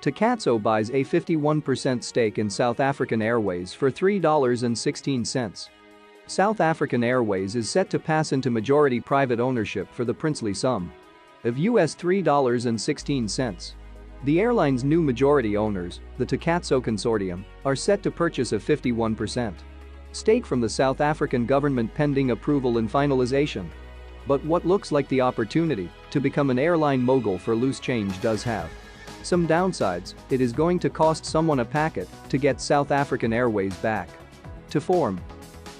Takatso buys a 51% stake in South African Airways for $3.16. South African Airways is set to pass into majority private ownership for the princely sum of $3.16. The airline's new majority owners, the Takatso Consortium, are set to purchase a 51% stake from the South African government pending approval and finalization. But what looks like the opportunity to become an airline mogul for loose change does have some downsides. It is going to cost someone a packet to get South African Airways back to form.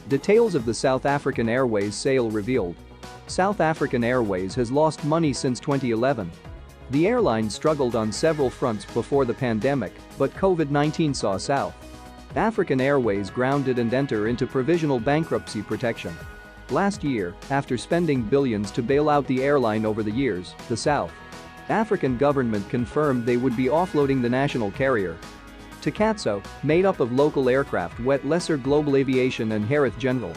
Details of the South African Airways sale revealed. South African Airways has lost money since 2011. The airline struggled on several fronts before the pandemic, but COVID-19 saw South African Airways grounded and enter into provisional bankruptcy protection. Last year, after spending billions to bail out the airline over the years, the South African government confirmed they would be offloading the national carrier. Takatso, made up of local aircraft Lesser Global Aviation and Harith General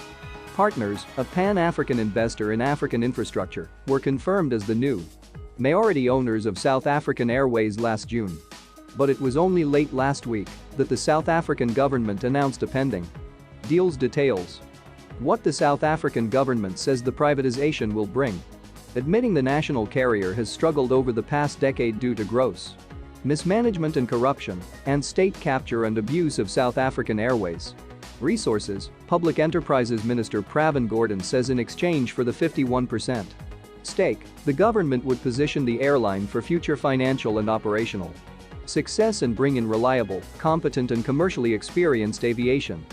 Partners, a pan-African investor in African infrastructure, were confirmed as the new majority owners of South African Airways last June. But it was only late last week that the South African government announced a pending deal's details. What the South African government says the privatization will bring. Admitting the national carrier has struggled over the past decade due to gross mismanagement and corruption and state capture and abuse of South African Airways resources, Public Enterprises Minister Pravin Gordhan says in exchange for the 51% stake, the government would position the airline for future financial and operational success and bring in reliable, competent and commercially experienced aviation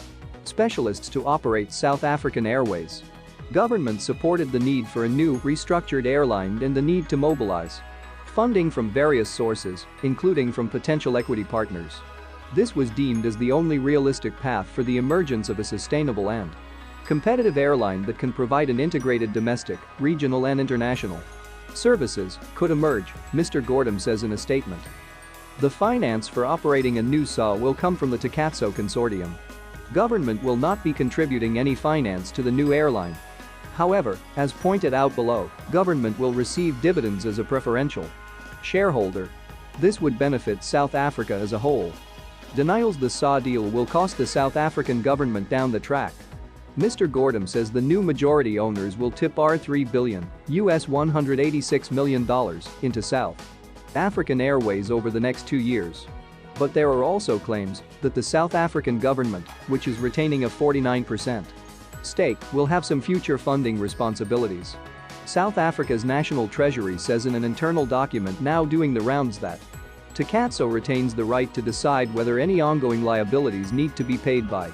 specialists to operate South African Airways. Government supported the need for a new, restructured airline and the need to mobilize funding from various sources, including from potential equity partners. This was deemed as the only realistic path for the emergence of a sustainable and competitive airline that can provide an integrated domestic, regional and international services could emerge, Mr. Gordhan says in a statement. The finance for operating a new SAW will come from the Takatso Consortium. Government will not be contributing any finance to the new airline. However, as pointed out below, government will receive dividends as a preferential shareholder. This would benefit South Africa as a whole. Denials the SAW deal will cost the South African government down the track. Mr. Gordhan says the new majority owners will tip $3 billion, $186 million, into South African Airways over the next 2 years. But there are also claims that the South African government, which is retaining a 49% stake, will have some future funding responsibilities. South Africa's National Treasury says in an internal document now doing the rounds that Takatso retains the right to decide whether any ongoing liabilities need to be paid by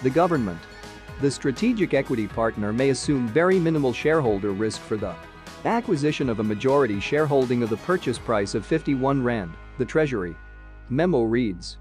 the government. The strategic equity partner may assume very minimal shareholder risk for the acquisition of a majority shareholding of the purchase price of 51 Rand, the Treasury memo reads.